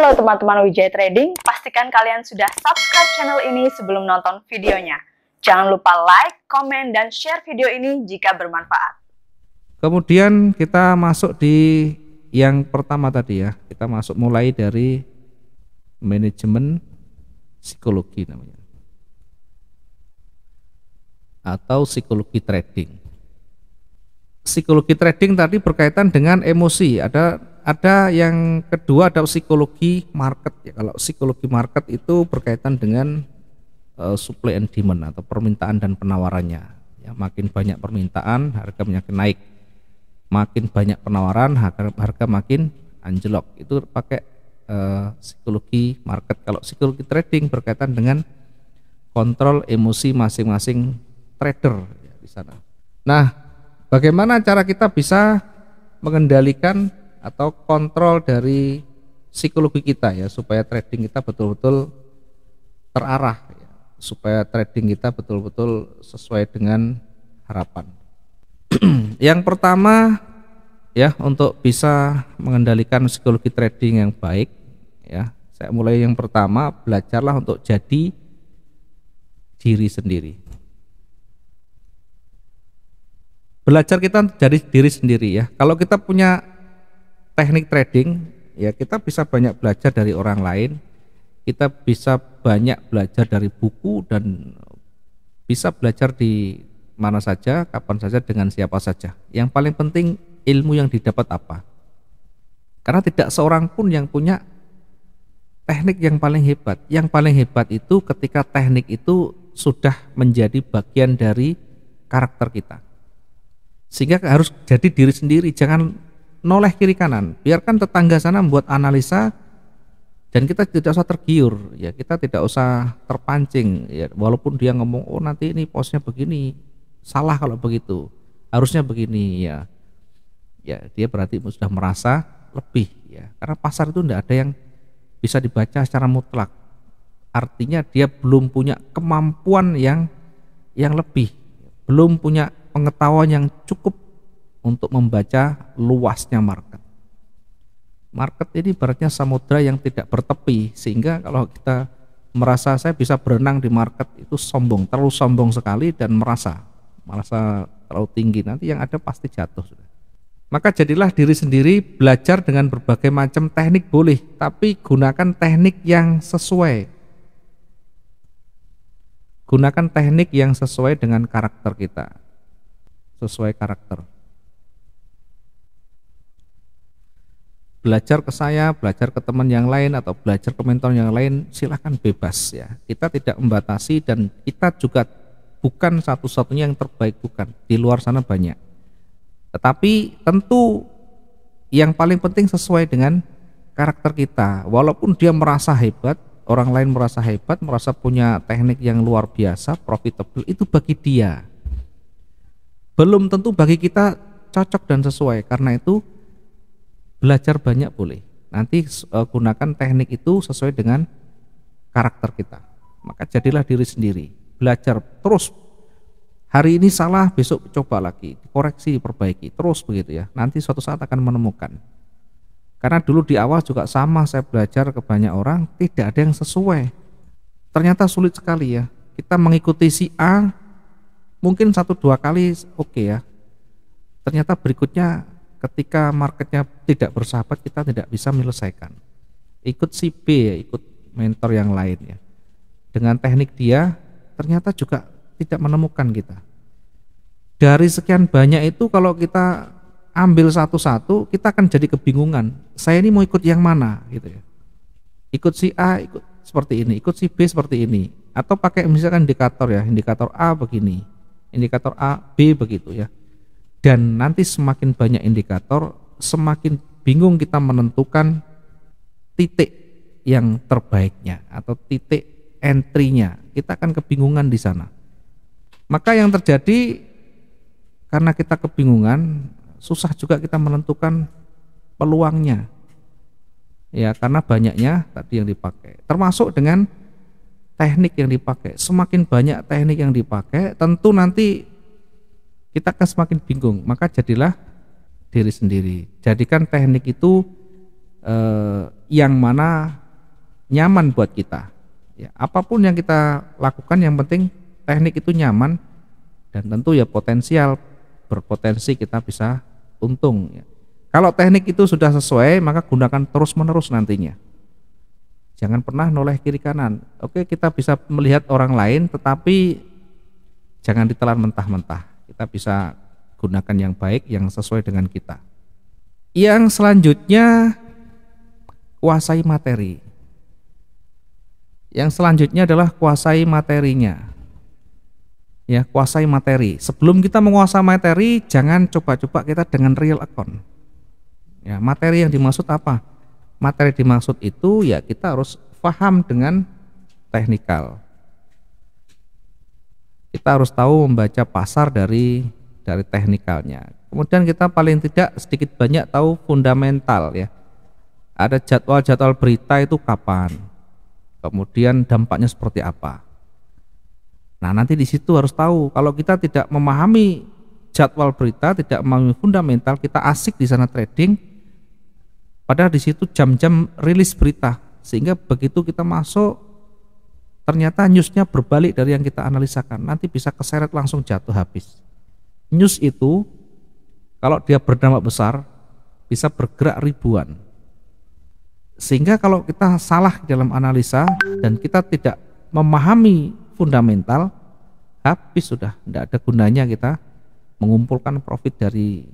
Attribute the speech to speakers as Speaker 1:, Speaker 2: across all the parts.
Speaker 1: Halo teman-teman Wijaya Trading, pastikan kalian sudah subscribe channel ini sebelum nonton videonya. Jangan lupa like, komen, dan share video ini jika bermanfaat.
Speaker 2: Kemudian kita masuk di yang pertama tadi ya, kita masuk mulai dari manajemen psikologi namanya, atau psikologi trading. Psikologi trading tadi berkaitan dengan emosi. Ada yang kedua, ada psikologi market ya. Kalau psikologi market itu berkaitan dengan supply and demand atau permintaan dan penawarannya. Ya, makin banyak permintaan, harga makin naik. Makin banyak penawaran, harga makin anjlok. Itu pakai psikologi market. Kalau psikologi trading berkaitan dengan kontrol emosi masing-masing trader ya, di sana. Nah, bagaimana cara kita bisa mengendalikan atau kontrol dari psikologi kita ya, supaya trading kita betul-betul terarah ya, supaya trading kita betul-betul sesuai dengan harapan. Yang pertama ya, untuk bisa mengendalikan psikologi trading yang baik ya, saya mulai yang pertama, belajarlah untuk jadi diri sendiri. Belajar kita jadi diri sendiri ya. Kalau kita punya teknik trading ya, kita bisa banyak belajar dari orang lain, kita bisa banyak belajar dari buku, dan bisa belajar di mana saja, kapan saja, dengan siapa saja. Yang paling penting ilmu yang didapat apa, karena tidak seorang pun yang punya teknik yang paling hebat. Yang paling hebat itu ketika teknik itu sudah menjadi bagian dari karakter kita, sehingga harus jadi diri sendiri. Jangan noleh kiri kanan, biarkan tetangga sana membuat analisa dan kita tidak usah tergiur ya, kita tidak usah terpancing ya, walaupun dia ngomong oh nanti ini posnya begini, salah kalau begitu, harusnya begini ya. Ya, dia berarti sudah merasa lebih ya, karena pasar itu tidak ada yang bisa dibaca secara mutlak. Artinya dia belum punya kemampuan yang lebih, belum punya pengetahuan yang cukup untuk membaca luasnya market. Market ini ibaratnya samudra yang tidak bertepi, sehingga kalau kita merasa saya bisa berenang di market, itu sombong, terlalu sombong sekali, dan merasa terlalu tinggi, nanti yang ada pasti jatuh. Maka jadilah diri sendiri, belajar dengan berbagai macam teknik boleh, tapi gunakan teknik yang sesuai. Gunakan teknik yang sesuai dengan karakter kita, sesuai karakter. Belajar ke saya, belajar ke teman yang lain, atau belajar ke mentor yang lain, silahkan bebas ya. Kita tidak membatasi, dan kita juga bukan satu-satunya yang terbaik, bukan. Di luar sana banyak. Tetapi tentu yang paling penting sesuai dengan karakter kita. Walaupun dia merasa hebat, orang lain merasa hebat, merasa punya teknik yang luar biasa, profitable, itu bagi dia. Belum tentu bagi kita cocok dan sesuai. Karena itu belajar banyak boleh, nanti gunakan teknik itu sesuai dengan karakter kita. Maka jadilah diri sendiri, belajar terus. Hari ini salah, besok coba lagi, dikoreksi, diperbaiki, terus begitu ya. Nanti suatu saat akan menemukan. Karena dulu di awal juga sama, saya belajar ke banyak orang, tidak ada yang sesuai. Ternyata sulit sekali ya. Kita mengikuti si A mungkin 1-2 kali oke ya. Ternyata berikutnya ketika marketnya tidak bersahabat, kita tidak bisa menyelesaikan. Ikut si B ya, ikut mentor yang lain ya, dengan teknik dia ternyata juga tidak menemukan kita. Dari sekian banyak itu, kalau kita ambil satu-satu, kita akan jadi kebingungan. Saya ini mau ikut yang mana gitu ya. Ikut si A, ikut seperti ini, ikut si B seperti ini, atau pakai misalkan indikator ya, indikator A begini, indikator A, B begitu ya. Dan nanti semakin banyak indikator, semakin bingung kita menentukan titik yang terbaiknya atau titik entry-nya. Kita akan kebingungan di sana. Maka yang terjadi, karena kita kebingungan, susah juga kita menentukan peluangnya. Ya, karena banyaknya tadi yang dipakai. Termasuk dengan teknik yang dipakai. Semakin banyak teknik yang dipakai, tentu nanti kita akan semakin bingung. Maka jadilah diri sendiri. Jadikan teknik itu yang mana nyaman buat kita. Ya, apapun yang kita lakukan yang penting teknik itu nyaman dan tentu ya berpotensi kita bisa untung. Ya. Kalau teknik itu sudah sesuai maka gunakan terus-menerus nantinya. Jangan pernah noleh kiri kanan. Oke, kita bisa melihat orang lain tetapi jangan ditelan mentah-mentah. Kita bisa gunakan yang baik yang sesuai dengan kita. Yang selanjutnya kuasai materi. Yang selanjutnya adalah kuasai materinya. Ya, kuasai materi. Sebelum kita menguasai materi, jangan coba-coba kita dengan real account. Ya, materi yang dimaksud apa? Materi dimaksud itu ya kita harus paham dengan teknikal. Kita harus tahu membaca pasar dari teknikalnya. Kemudian kita paling tidak sedikit banyak tahu fundamental ya. Ada jadwal-jadwal berita itu kapan. Kemudian dampaknya seperti apa. Nah, nanti di situ harus tahu. Kalau kita tidak memahami jadwal berita, tidak memahami fundamental, kita asik di sana trading. Padahal di situ jam-jam rilis berita, sehingga begitu kita masuk ternyata newsnya berbalik dari yang kita analisakan. Nanti bisa keseret langsung jatuh habis. News itu kalau dia berdampak besar bisa bergerak ribuan. Sehingga kalau kita salah dalam analisa dan kita tidak memahami fundamental, habis sudah, tidak ada gunanya kita mengumpulkan profit dari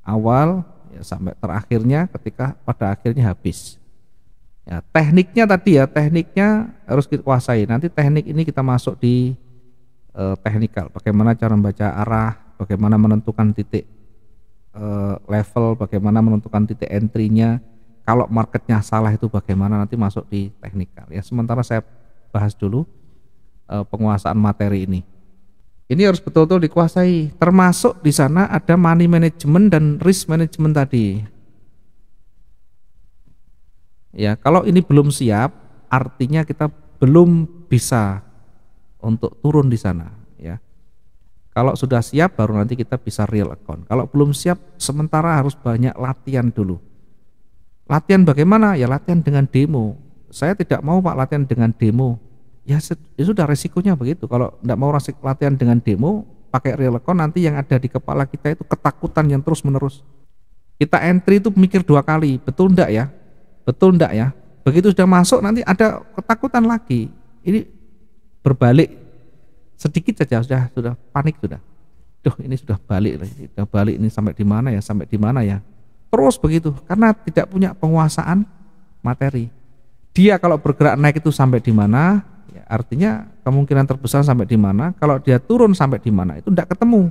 Speaker 2: awal ya, sampai terakhirnya ketika pada akhirnya habis. Ya, tekniknya tadi ya, tekniknya harus kita kuasai. Nanti teknik ini kita masuk di teknikal, bagaimana cara membaca arah, bagaimana menentukan titik level, bagaimana menentukan titik entry-nya. Kalau marketnya salah itu bagaimana, nanti masuk di teknikal ya. Sementara saya bahas dulu penguasaan materi ini. Ini harus betul-betul dikuasai. Termasuk di sana ada money management dan risk management tadi. Ya, kalau ini belum siap, artinya kita belum bisa untuk turun di sana. Ya, kalau sudah siap, baru nanti kita bisa real account. Kalau belum siap, sementara harus banyak latihan dulu. Latihan bagaimana? Ya latihan dengan demo. Saya tidak mau Pak latihan dengan demo. Ya sudah resikonya begitu. Kalau tidak mau latihan dengan demo, pakai real account, nanti yang ada di kepala kita itu ketakutan yang terus menerus. Kita entry itu mikir 2 kali, betul enggak ya? Betul enggak ya? Begitu sudah masuk nanti ada ketakutan lagi. Ini berbalik sedikit saja sudah panik sudah. Duh, ini sudah balik ini sampai di mana ya? Sampai di mana ya? Terus begitu karena tidak punya penguasaan materi. Dia kalau bergerak naik itu sampai di mana? Ya, artinya kemungkinan terbesar sampai di mana. Kalau dia turun sampai di mana itu tidak ketemu.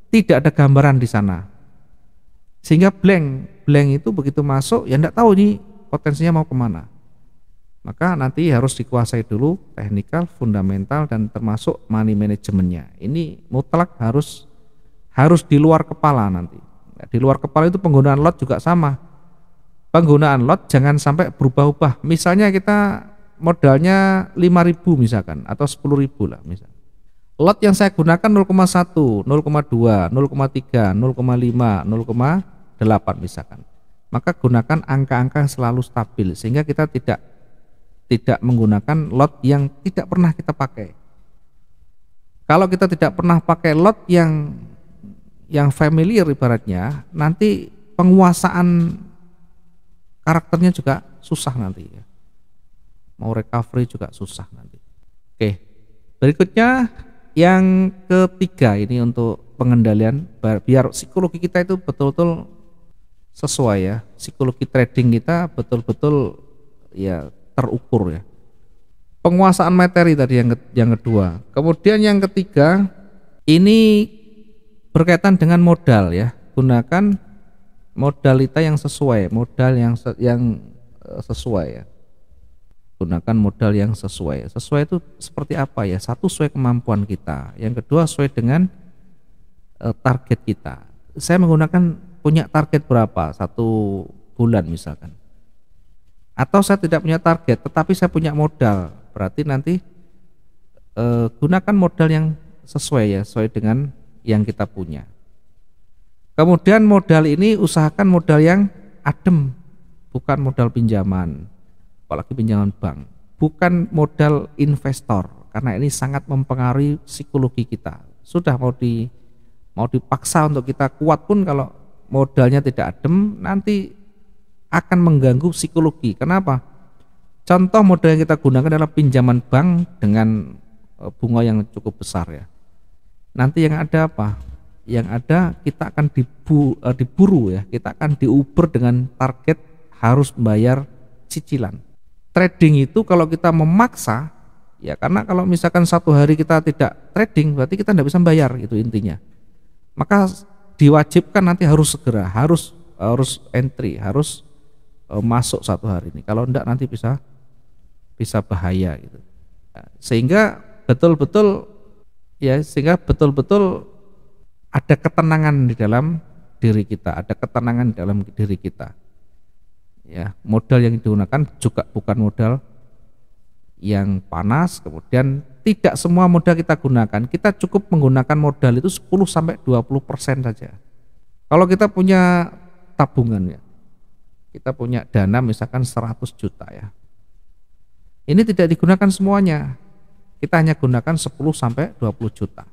Speaker 2: Tidak ada gambaran di sana. Sehingga blank itu begitu masuk ya tidak tahu nih potensinya mau kemana. Maka nanti harus dikuasai dulu teknikal, fundamental dan termasuk money manajemennya. Ini mutlak harus di luar kepala nanti. Di luar kepala itu penggunaan lot juga sama. Penggunaan lot jangan sampai berubah-ubah. Misalnya kita modalnya 5.000 misalkan atau 10.000 lah misal. Lot yang saya gunakan 0,1, 0,2, 0,3, 0,5, 0,8 misalkan. Maka gunakan angka-angka yang selalu stabil sehingga kita tidak menggunakan lot yang tidak pernah kita pakai. Kalau kita tidak pernah pakai lot yang familiar ibaratnya, nanti penguasaan karakternya juga susah nanti ya. Mau recovery juga susah nanti. Oke, berikutnya yang ketiga ini untuk pengendalian biar psikologi kita itu betul-betul sesuai ya. Psikologi trading kita betul-betul ya terukur ya. Penguasaan materi tadi yang kedua. Kemudian yang ketiga ini berkaitan dengan modal ya, gunakan modalita yang sesuai, modal yang sesuai ya. Gunakan modal yang sesuai. Sesuai itu seperti apa ya? Satu sesuai kemampuan kita, yang kedua sesuai dengan target kita. Saya punya target berapa? 1 bulan misalkan. Atau saya tidak punya target, tetapi saya punya modal. Berarti nanti gunakan modal yang sesuai ya, sesuai dengan yang kita punya. Kemudian modal ini usahakan modal yang adem, bukan modal pinjaman, apalagi pinjaman bank, bukan modal investor, karena ini sangat mempengaruhi psikologi kita. Sudah mau dipaksa untuk kita kuat pun kalau modalnya tidak adem, nanti akan mengganggu psikologi. Kenapa? Contoh modal yang kita gunakan adalah pinjaman bank dengan bunga yang cukup besar ya. Nanti yang ada apa? Yang ada kita akan diburu ya, kita akan diuber dengan target harus membayar cicilan. Trading itu kalau kita memaksa ya, karena kalau misalkan satu hari kita tidak trading berarti kita tidak bisa bayar, itu intinya. Maka diwajibkan nanti harus segera, harus entry, harus masuk satu hari ini. Kalau enggak nanti bisa bahaya gitu. Sehingga betul-betul ada ketenangan di dalam diri kita, ada ketenangan di dalam diri kita. Ya, modal yang digunakan juga bukan modal yang panas, kemudian tidak semua modal kita gunakan. Kita cukup menggunakan modal itu 10-20% saja. Kalau kita punya tabungan ya, kita punya dana misalkan 100 juta ya. Ini tidak digunakan semuanya. Kita hanya gunakan 10-20 juta.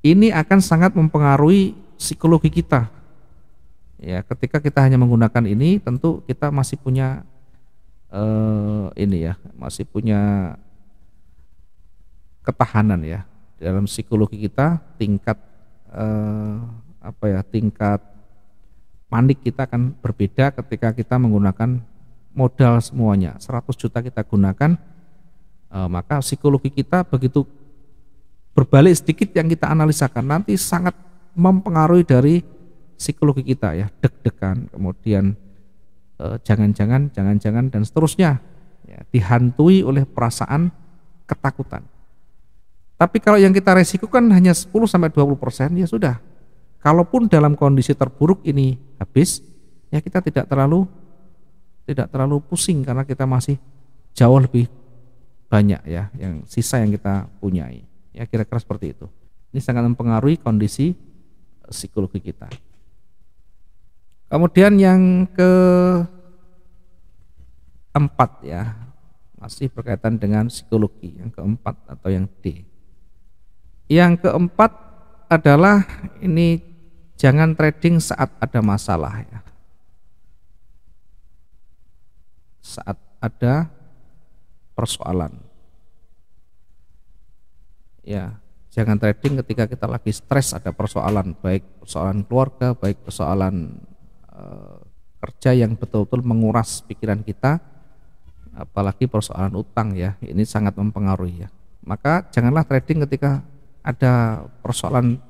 Speaker 2: Ini akan sangat mempengaruhi psikologi kita. Ya, ketika kita hanya menggunakan ini, tentu kita masih punya masih punya ketahanan ya dalam psikologi kita. Tingkat tingkat panik kita akan berbeda ketika kita menggunakan modal semuanya. 100 juta kita gunakan, maka psikologi kita begitu berbalik sedikit yang kita analisakan nanti sangat mempengaruhi dari psikologi kita ya, deg-degan, kemudian jangan-jangan dan seterusnya ya, dihantui oleh perasaan ketakutan. Tapi kalau yang kita resikokan hanya 10-20% ya sudah. Kalaupun dalam kondisi terburuk ini habis, ya kita tidak terlalu pusing karena kita masih jauh lebih banyak ya yang sisa yang kita punyai. Ya kira-kira seperti itu. Ini sangat mempengaruhi kondisi psikologi kita. Kemudian yang keempat ya, masih berkaitan dengan psikologi, yang keempat atau yang D. Yang keempat adalah ini jangan trading saat ada masalah ya. Saat ada persoalan. Ya, jangan trading ketika kita lagi stres ada persoalan, baik persoalan keluarga, baik persoalan kerja yang betul-betul menguras pikiran kita, apalagi persoalan utang ya, ini sangat mempengaruhi ya. Maka janganlah trading ketika ada persoalan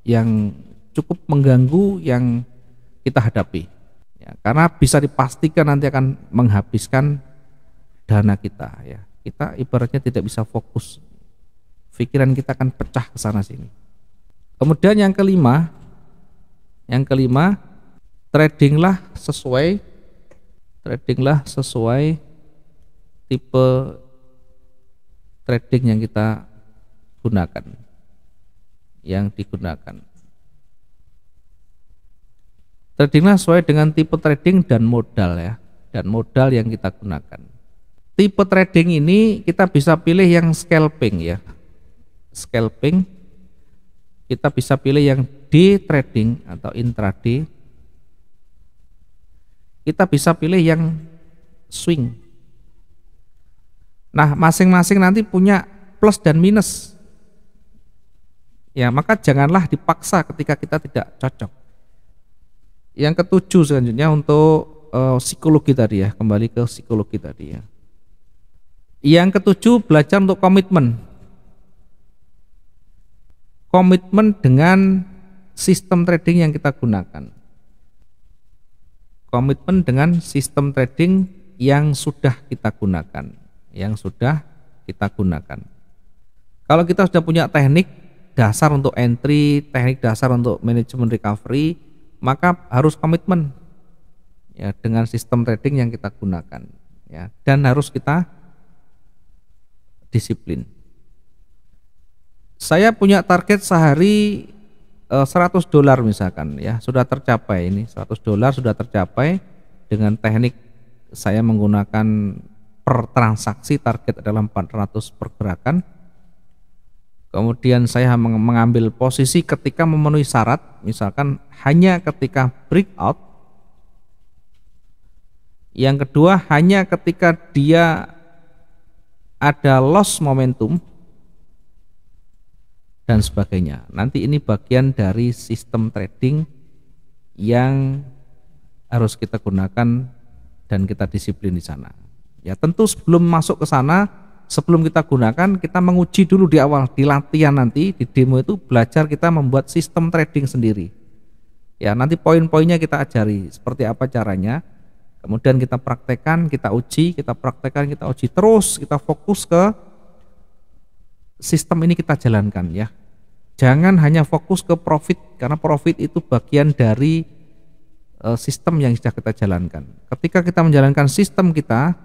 Speaker 2: yang cukup mengganggu yang kita hadapi ya, karena bisa dipastikan nanti akan menghabiskan dana kita ya. Kita ibaratnya tidak bisa fokus, pikiran kita akan pecah ke sana sini. Kemudian yang kelima, tradinglah sesuai tipe trading yang kita gunakan, yang digunakan. Tradinglah sesuai dengan tipe trading dan modal ya, dan modal yang kita gunakan. Tipe trading ini kita bisa pilih yang scalping ya. Scalping, kita bisa pilih yang day trading atau intraday, kita bisa pilih yang swing. Nah, masing-masing nanti punya plus dan minus ya, maka janganlah dipaksa ketika kita tidak cocok. Yang ketujuh selanjutnya untuk psikologi tadi ya, kembali ke psikologi tadi ya. Yang ketujuh, belajar untuk komitmen dengan sistem trading yang kita gunakan. Komitmen dengan sistem trading yang sudah kita gunakan, Kalau kita sudah punya teknik dasar untuk entry, teknik dasar untuk manajemen recovery, maka harus komitmen ya dengan sistem trading yang kita gunakan ya, dan harus kita disiplin. Saya punya target sehari $100 misalkan ya, sudah tercapai, ini $100 sudah tercapai, dengan teknik saya menggunakan per transaksi target adalah 400 pergerakan. Kemudian saya mengambil posisi ketika memenuhi syarat, misalkan hanya ketika breakout. Yang kedua, hanya ketika dia ada loss momentum dan sebagainya. Nanti ini bagian dari sistem trading yang harus kita gunakan dan kita disiplin di sana. Ya tentu sebelum masuk ke sana, sebelum kita gunakan, kita menguji dulu di awal, di latihan nanti, di demo itu belajar kita membuat sistem trading sendiri. Ya nanti poin-poinnya kita ajari, seperti apa caranya. Kemudian kita praktekkan, kita uji, kita praktekkan, kita uji. Terus kita fokus ke sistem ini kita jalankan ya. Jangan hanya fokus ke profit, karena profit itu bagian dari sistem yang sudah kita jalankan. Ketika kita menjalankan sistem kita,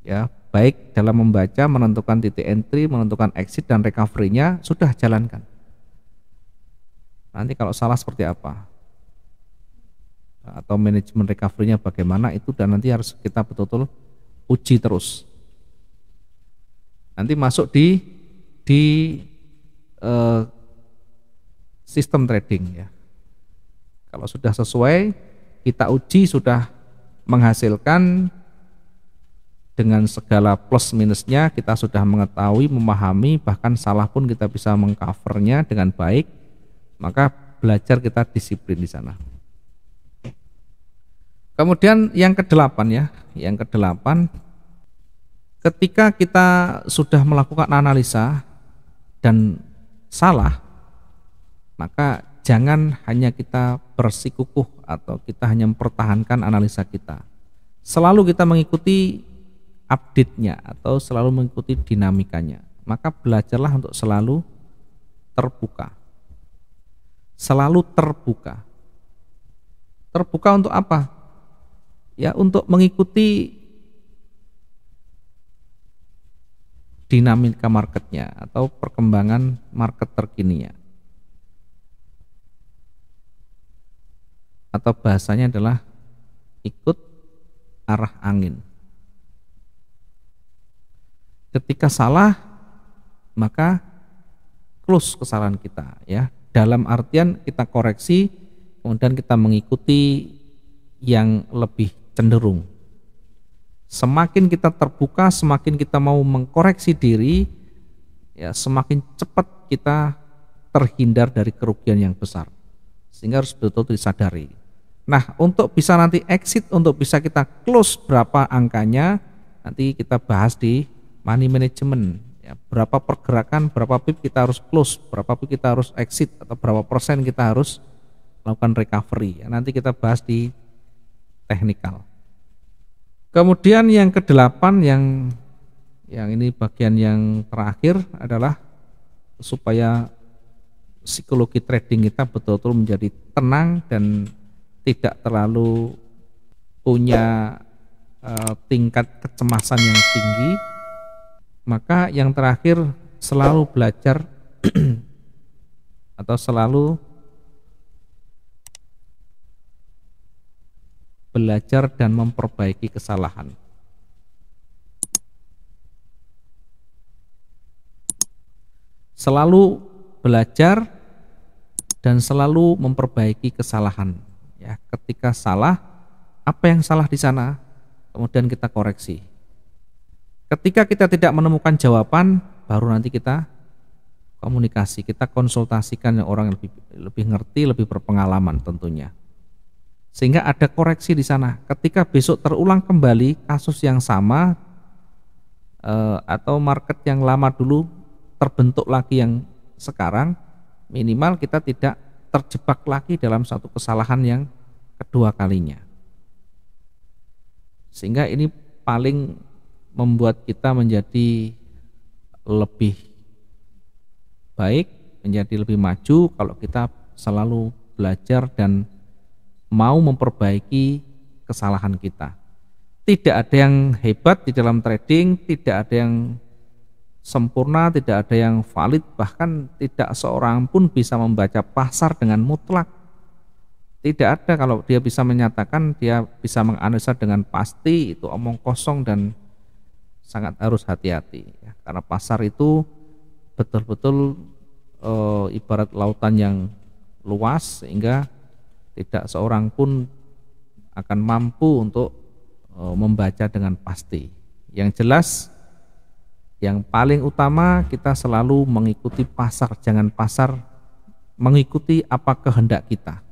Speaker 2: ya baik dalam membaca, menentukan titik entry, menentukan exit dan recovery-nya, sudah jalankan. Nanti kalau salah seperti apa, atau manajemen recovery-nya bagaimana itu, dan nanti harus kita betul-betul uji terus. Nanti masuk di sistem trading ya. Kalau sudah sesuai, kita uji sudah menghasilkan dengan segala plus minusnya, kita sudah mengetahui, memahami, bahkan salah pun kita bisa mengcovernya dengan baik, maka belajar kita disiplin di sana. Kemudian yang kedelapan ya, yang kedelapan, ketika kita sudah melakukan analisa dan salah, maka jangan hanya kita bersikukuh atau kita hanya mempertahankan analisa kita. Selalu kita mengikuti update-nya atau selalu mengikuti dinamikanya. Maka belajarlah untuk selalu terbuka. Selalu terbuka. Terbuka untuk apa? Ya untuk mengikuti dinamika marketnya atau perkembangan market terkininya. Atau bahasanya adalah ikut arah angin. Ketika salah, maka close kesalahan kita ya. Dalam artian kita koreksi, kemudian kita mengikuti yang lebih cenderung. Semakin kita terbuka, semakin kita mau mengkoreksi diri, ya semakin cepat kita terhindar dari kerugian yang besar. Sehingga harus betul-betul disadari. Nah, untuk bisa nanti exit, untuk bisa kita close berapa angkanya, nanti kita bahas di money management. Ya, berapa pergerakan, berapa pip kita harus close, berapa pip kita harus exit, atau berapa persen kita harus melakukan recovery. Ya, nanti kita bahas di teknikal. Kemudian yang kedelapan, yang ini bagian yang terakhir adalah supaya psikologi trading kita betul-betul menjadi tenang dan tidak terlalu punya tingkat kecemasan yang tinggi. Maka yang terakhir, selalu belajar atau selalu belajar dan memperbaiki kesalahan. Selalu belajar dan selalu memperbaiki kesalahan. Ya, ketika salah, apa yang salah di sana, kemudian kita koreksi. Ketika kita tidak menemukan jawaban, baru nanti kita komunikasi, kita konsultasikan yang orang yang lebih ngerti, lebih berpengalaman tentunya. Sehingga ada koreksi di sana. Ketika besok terulang kembali kasus yang sama atau market yang lama dulu terbentuk lagi yang sekarang, minimal kita tidak terjebak lagi dalam satu kesalahan yang kedua kalinya. Sehingga ini paling membuat kita menjadi lebih baik, menjadi lebih maju kalau kita selalu belajar dan mau memperbaiki kesalahan kita. Tidak ada yang hebat di dalam trading, tidak ada yang sempurna, tidak ada yang valid, bahkan tidak seorang pun bisa membaca pasar dengan mutlak. Tidak ada kalau dia bisa menyatakan, dia bisa menganalisa dengan pasti, itu omong kosong dan sangat harus hati-hati ya. Karena pasar itu betul-betul ibarat lautan yang luas sehingga tidak seorang pun akan mampu untuk membaca dengan pasti. Yang jelas yang paling utama kita selalu mengikuti pasar, jangan pasar mengikuti apa kehendak kita.